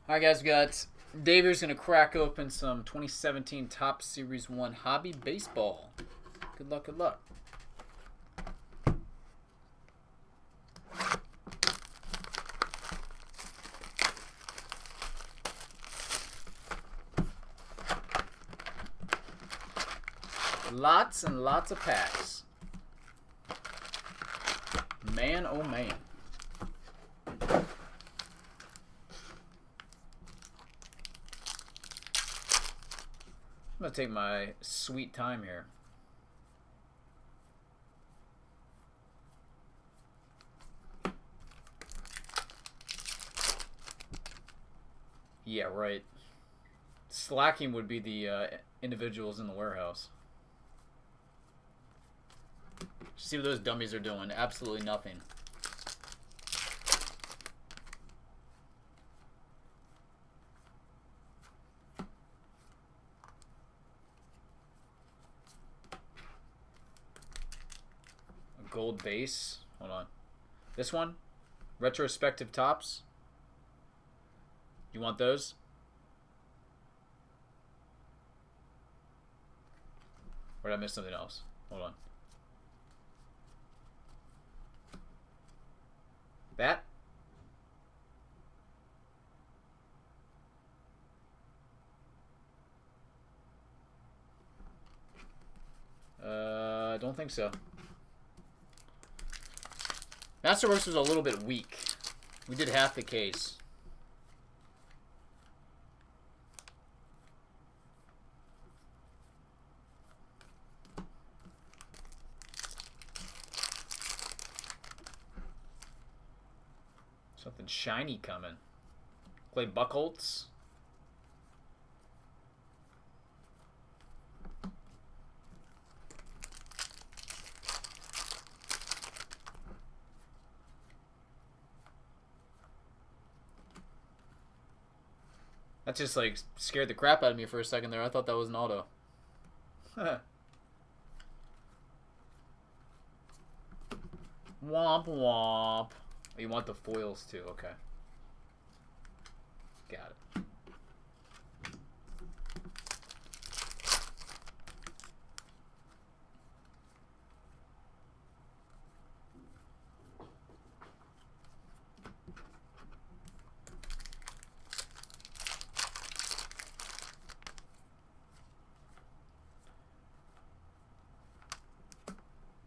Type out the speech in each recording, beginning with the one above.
Alright guys, we got David's going to crack open some 2017 Top Series 1 Hobby Baseball. Good luck, good luck. Lots and lots of packs. Man, oh man. I'm going to take my sweet time here. Yeah, right. Slacking would be the individuals in the warehouse. See what those dummies are doing. Absolutely nothing. A gold base. Hold on. This one? Retrospective tops. You want those? Or did I miss something else? Hold on. That? I don't think so. Masterworks was a little bit weak. We did half the case. Something shiny coming. Clay Buchholz. That just like scared the crap out of me for a second there. I thought that was an auto. Womp womp. You want the foils too, okay. Got it.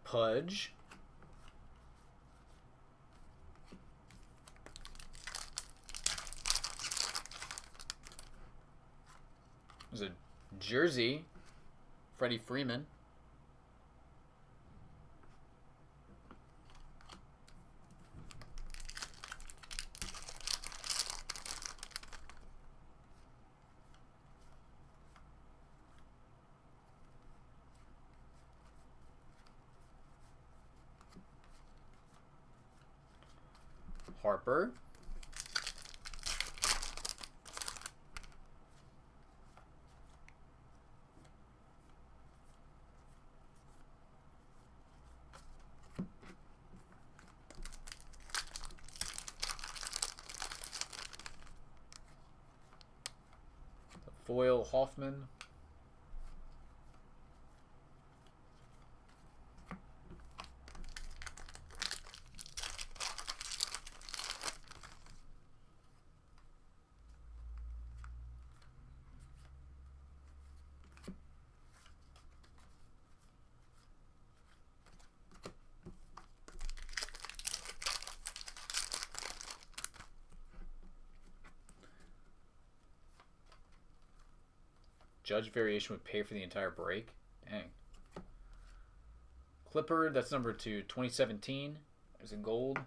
Pudge. There's a jersey. Freddie Freeman. Harper. Foil Hoffman. Judge variation would pay for the entire break. Dang. Clipper, that's number 2, 2017. There's a gold.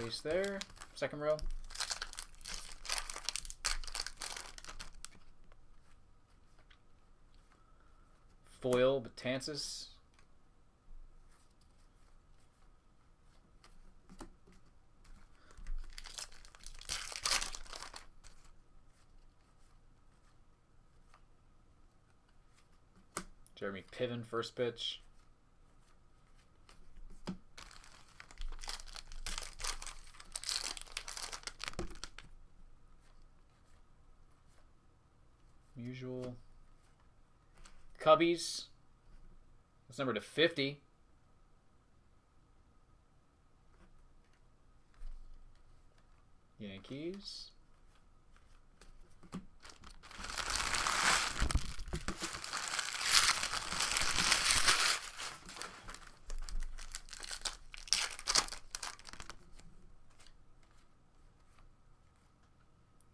Base there. Second row. Foil, Betances. Jeremy Piven, first pitch. Usual. Cubbies. That's number to 50. Yankees.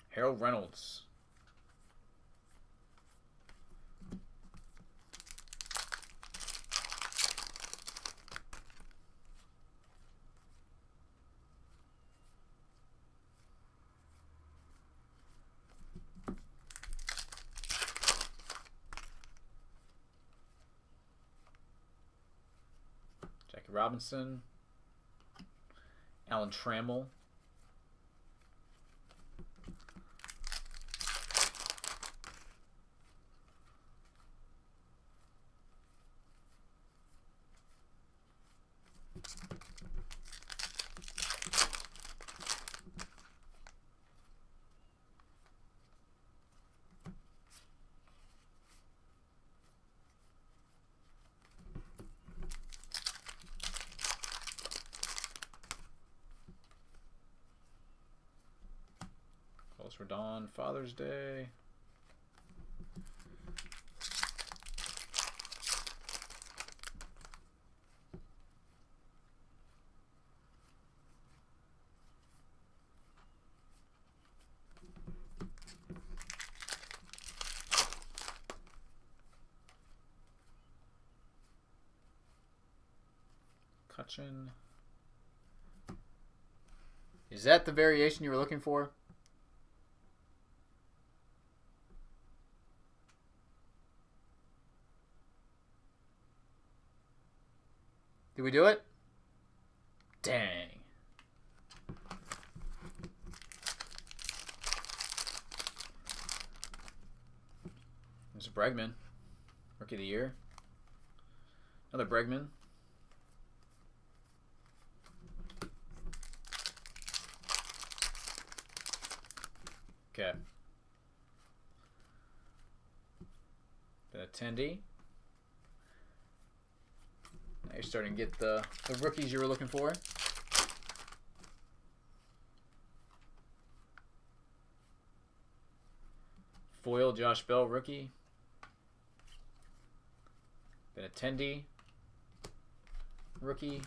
Harold Reynolds. Jackie Robinson. Alan Trammell. Calls Rodon, Father's Day. Cutchin. Is that the variation you were looking for? Did we do it? Dang. There's a Bregman. Rookie of the Year. Another Bregman. Okay. Been attendee. Now you're starting to get the rookies you were looking for. Foil, Josh Bell, rookie. Been attendee. Rookie.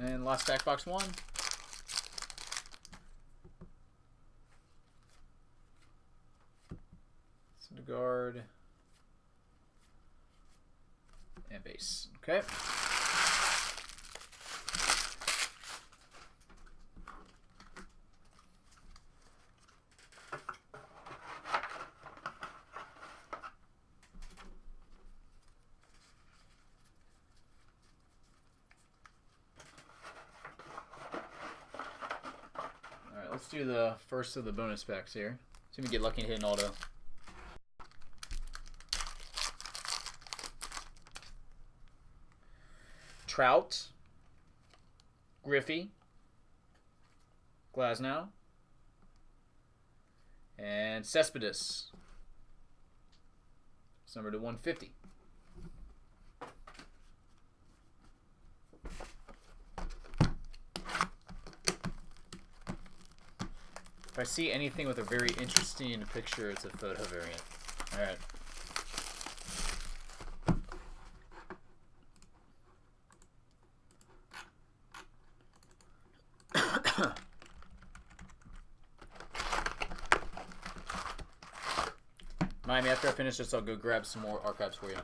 And last stack box one. Syndergaard. And base. Okay. Let's do the first of the bonus packs here. See if we get lucky and hit an auto. Trout. Griffey. Glasnow. And Cespedes. It's numbered to 150. If I see anything with a very interesting picture, it's a photo variant. All right. Miami, after I finish this, I'll go grab some more archives for you.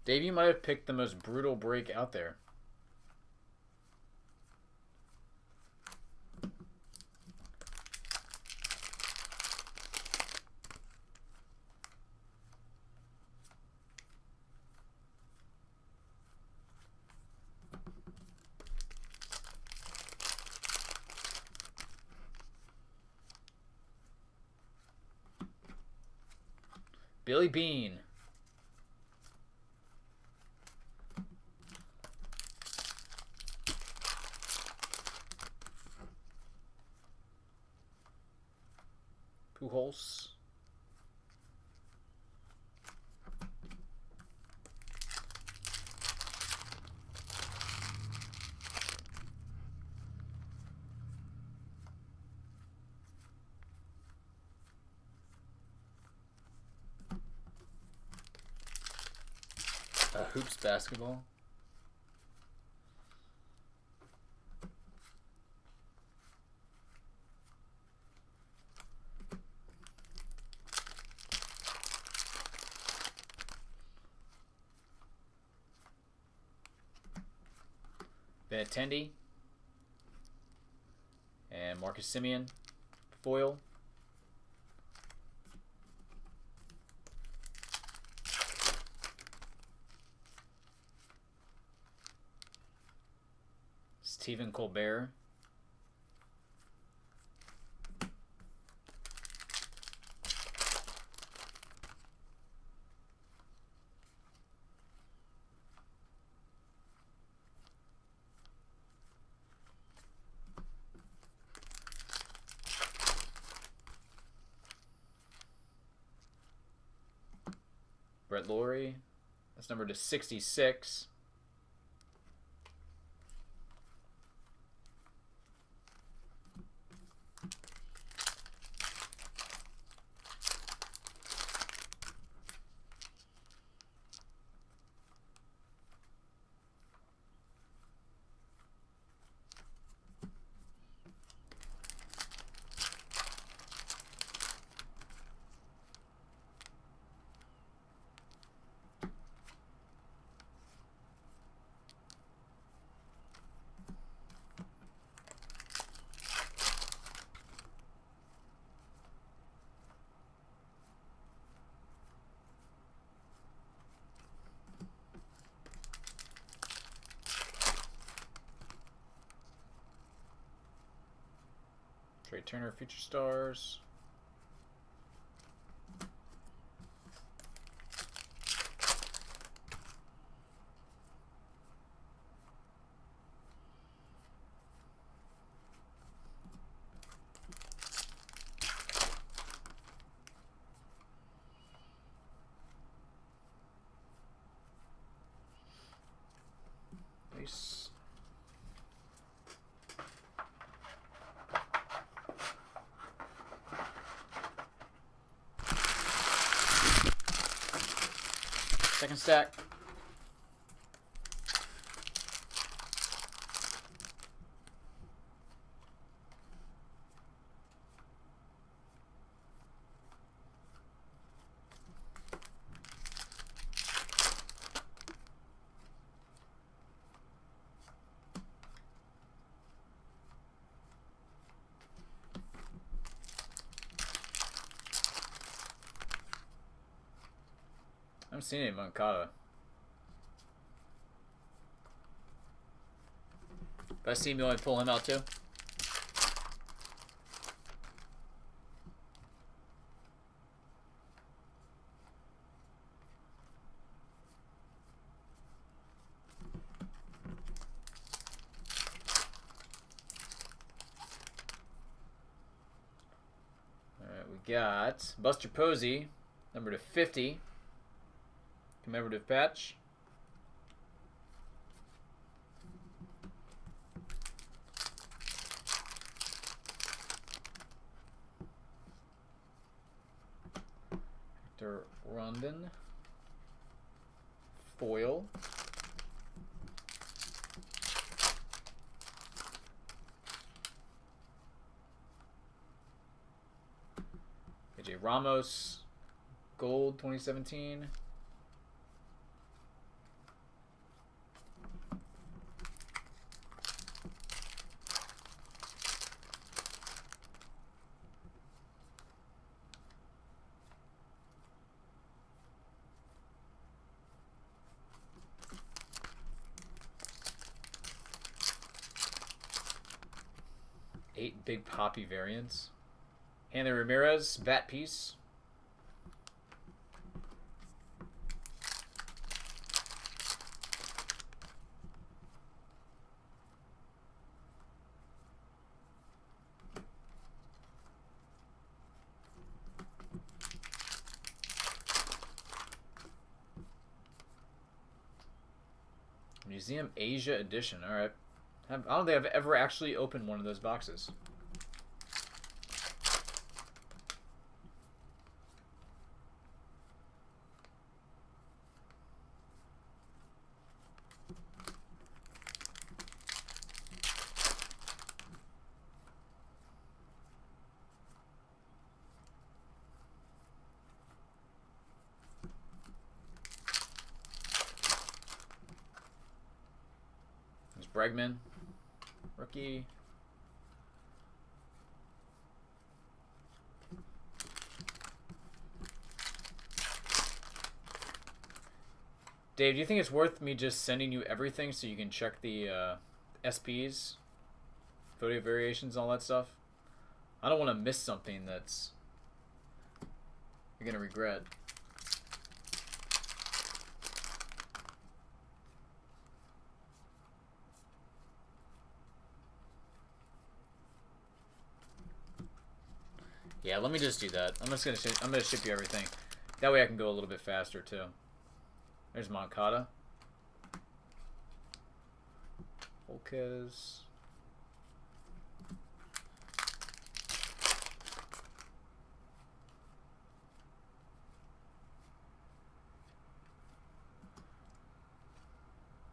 Dave, you might have picked the most brutal break out there. Billy Bean. Pujols. Hoops basketball. Benintendi. And Marcus Simeon. Foil. Stephen Colbert. Brett Lawrie. That's numbered to 66. Trey Turner, Future Stars. Nice. Second stack. I haven't seen any Moncada. If I see him, you want me to pull him out too? got Buster Posey, number to 50. Commemorative patch. Hector Rondon. Foil. AJ Ramos, Gold 2017. Eight big poppy variants. Hanley Ramirez, bat piece. Museum Asia Edition. All right. I don't think I've ever actually opened one of those boxes. There's Bregman. Rookie. Dave, do you think it's worth me just sending you everything so you can check the SPs, photo variations, all that stuff? I don't want to miss something that's you're going to regret. Yeah, let me just do that. I'm gonna ship you everything. That way I can go a little bit faster too. There's Moncada. Volquez.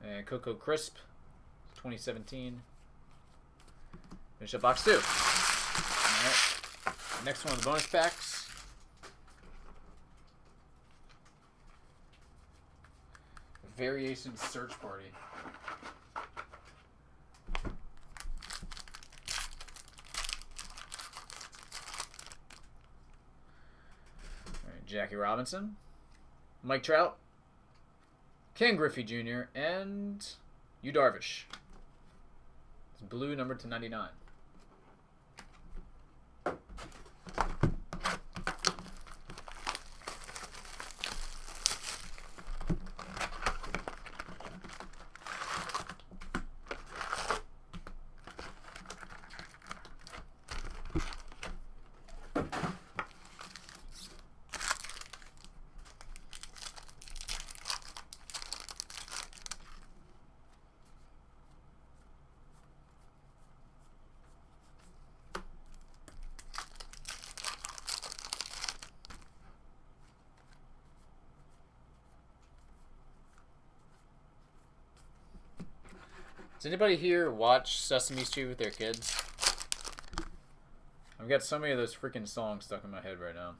And Coco Crisp, 2017. Finish up box 2. All right. Next one of the bonus packs. Variation Search Party. Alright, Jackie Robinson, Mike Trout, Ken Griffey Jr., and Yu Darvish. It's blue, number to 99. Does anybody here watch Sesame Street with their kids? I've got so many of those freaking songs stuck in my head right now.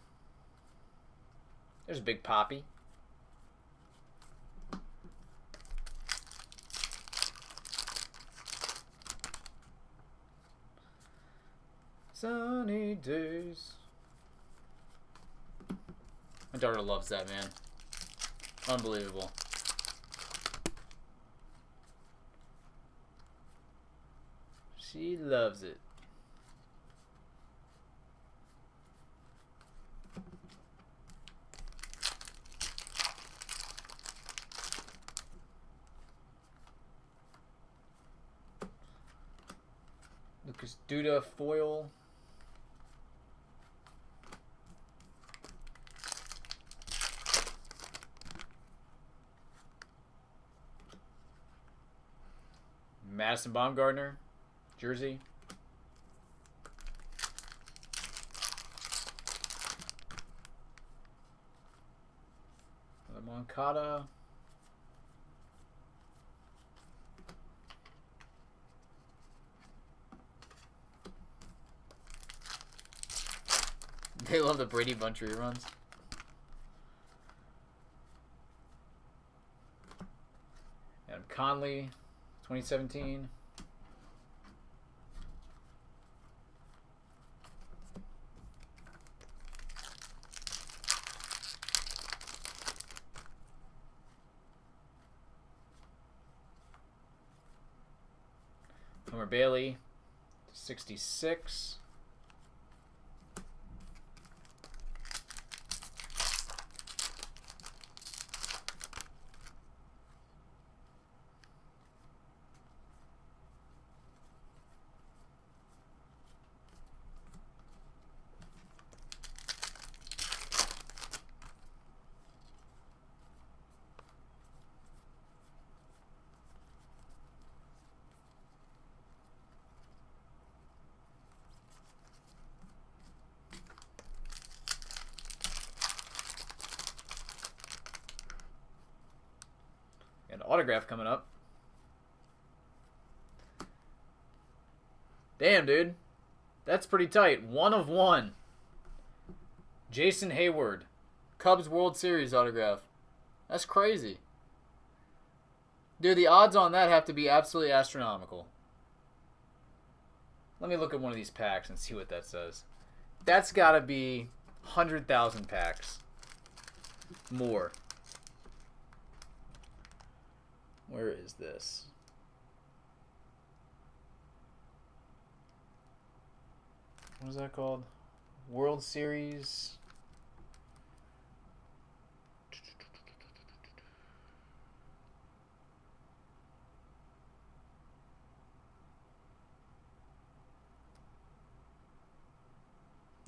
There's Big Poppy. Sunny days. My daughter loves that, man. Unbelievable. She loves it. Lucas Duda foil. Madison Baumgartner, jersey. Moncada. They love the Brady Bunch reruns. Adam Conley, 2017. Homer Bailey, 66. An autograph coming up. Damn, dude. That's pretty tight. 1 of 1. Jason Hayward. Cubs World Series autograph. That's crazy. Dude, the odds on that have to be absolutely astronomical. Let me look at one of these packs and see what that says. That's got to be 100,000 packs. More. Where is this? What is that called? World Series.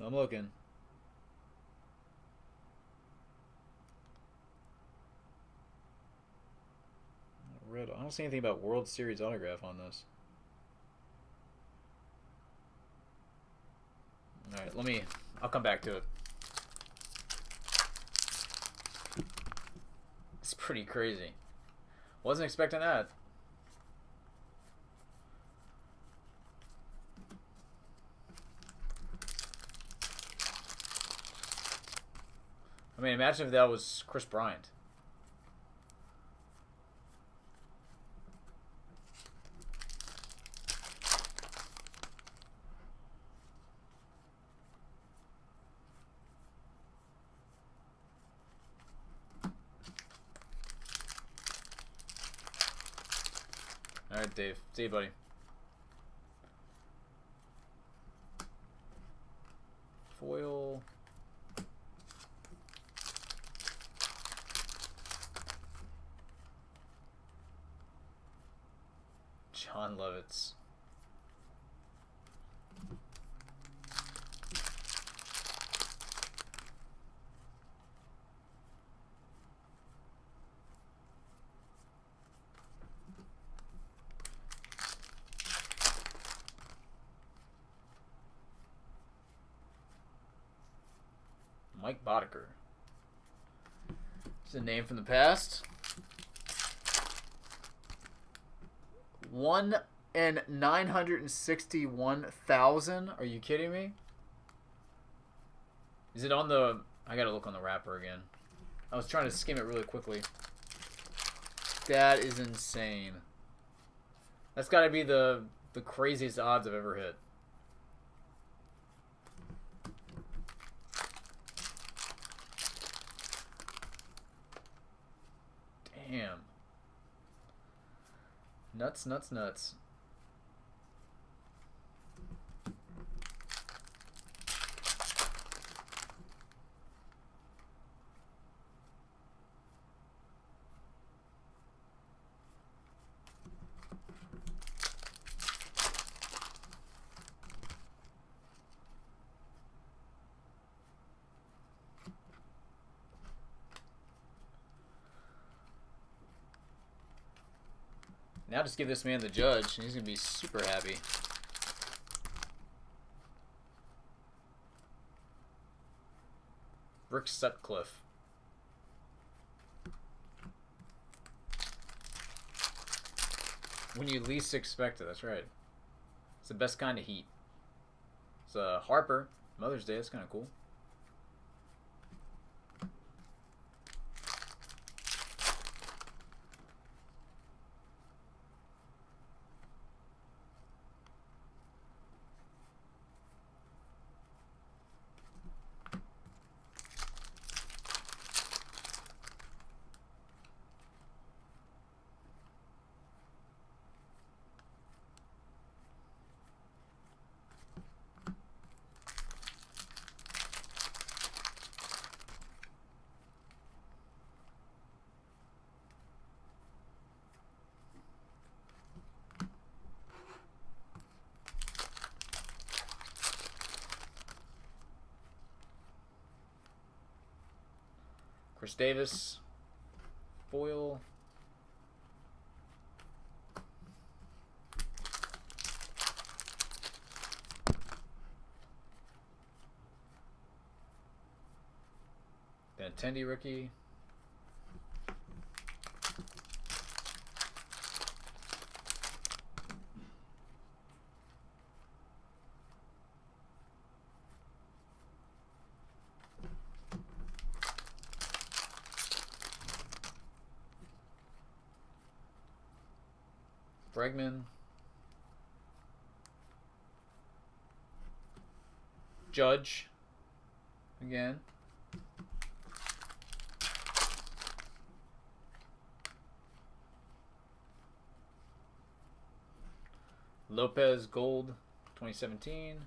I'm looking. I don't see anything about World Series autograph on this. Alright, I'll come back to it. It's pretty crazy. Wasn't expecting that. I mean, imagine if that was Chris Bryant. Alright, Dave. See you, buddy. Foil. John Lovitz. Mike Boddicker. It's a name from the past. 1 in 961,000. Are you kidding me? Is it on the... I gotta look on the wrapper again. I was trying to skim it really quickly. That is insane. That's gotta be the craziest odds I've ever hit. Damn. Nuts, nuts, nuts. Now just give this man the judge, and he's going to be super happy. Rick Sutcliffe. When you least expect it, that's right. It's the best kind of heat. It's Harper, Mother's Day, that's kind of cool. Chris Davis, foil. Then Tendy rookie. Bregman. Judge. Again. Lopez Gold 2017.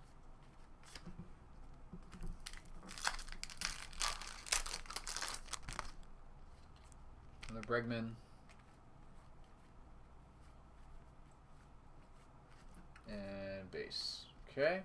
Another Bregman. And base. Okay.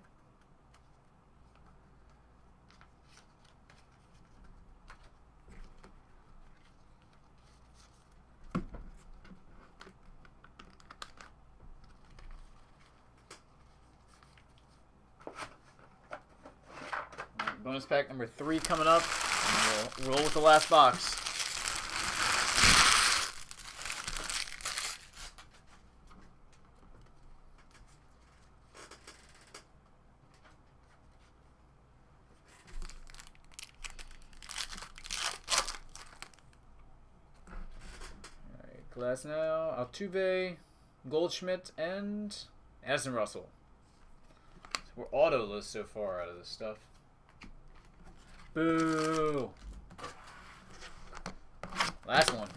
Bonus pack number 3 coming up. And we'll roll with the last box. Glass now, Altuve, Goldschmidt, and Addison Russell. So we're autoless so far out of this stuff. Boo! Last one.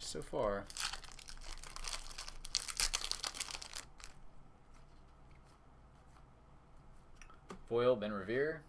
So far. Foil, Ben Revere.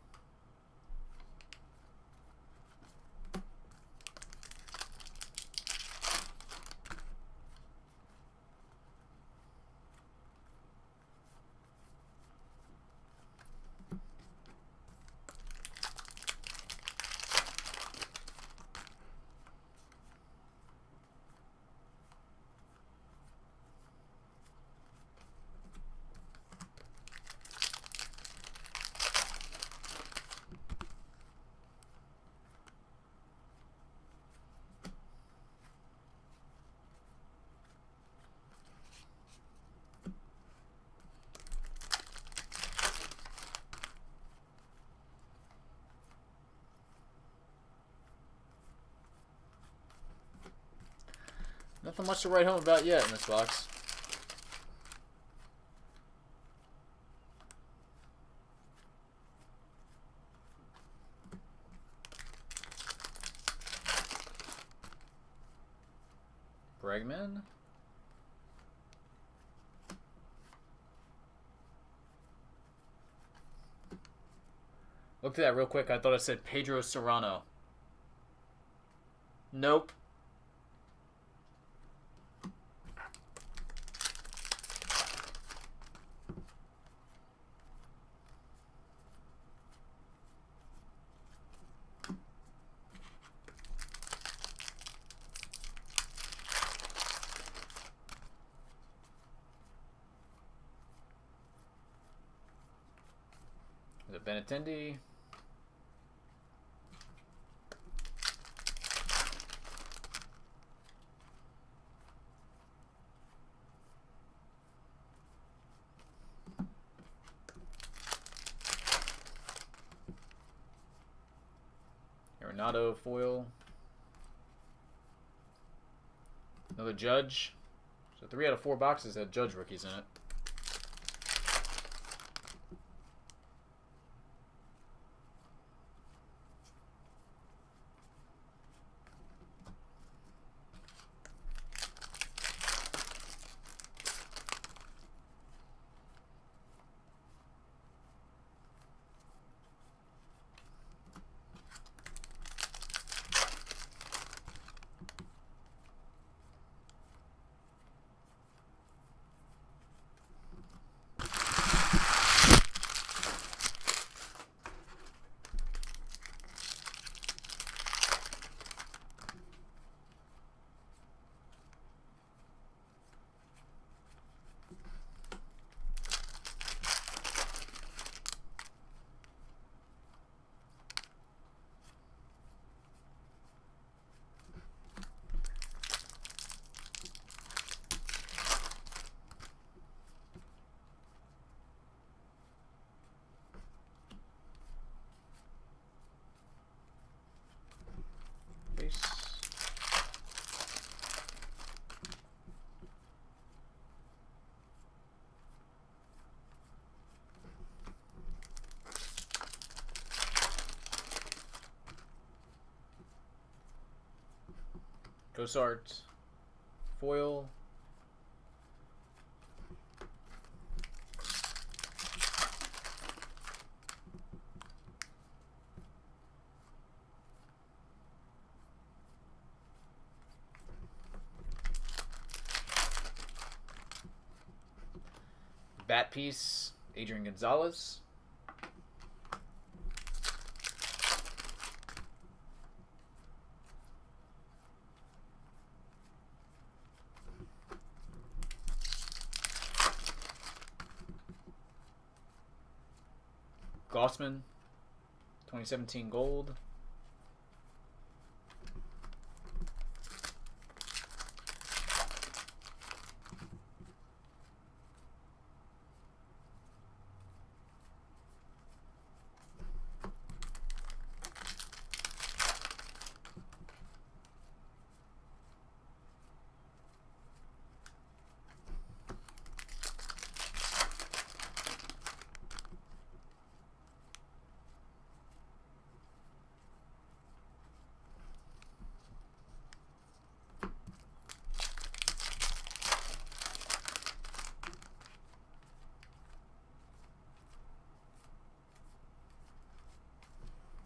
Nothing much to write home about yet in this box. Bregman. Looked at that real quick. I thought it said Pedro Serrano. Nope. Is it Benintendi? Arenado foil. Another Judge. So 3 out of 4 boxes had Judge rookies in it. Gosart foil. Bat piece, Adrian Gonzalez. Gossman, 2017 gold.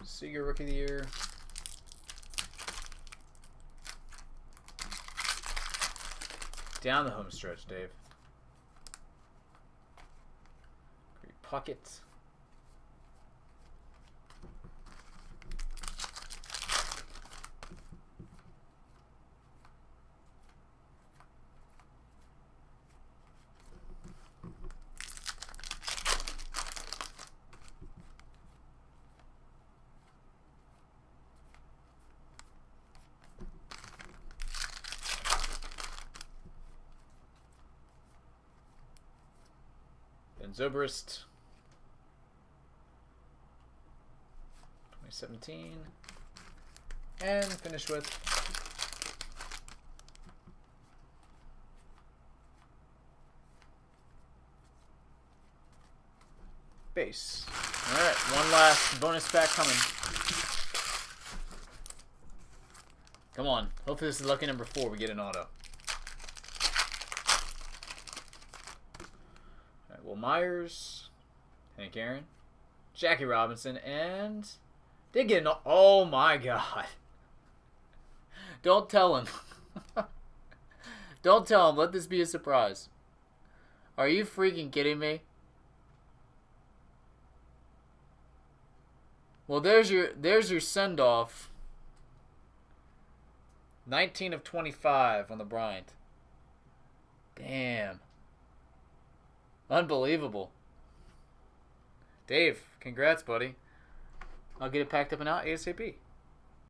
Seager Rookie of the Year. Down the home stretch, Dave. Great pocket. Zobrist, 2017, and finish with Nice. Alright, one last bonus pack coming. Come on. Hopefully this is lucky number 4. We get an auto. Alright, Will Myers. Hank Aaron. Jackie Robinson. And... They get an... Oh my god. Don't tell him. Don't tell him. Let this be a surprise. Are you freaking kidding me? Well, there's your send-off. 19 of 25 on the Bryant. Damn. Unbelievable. Dave, congrats, buddy. I'll get it packed up and out ASAP.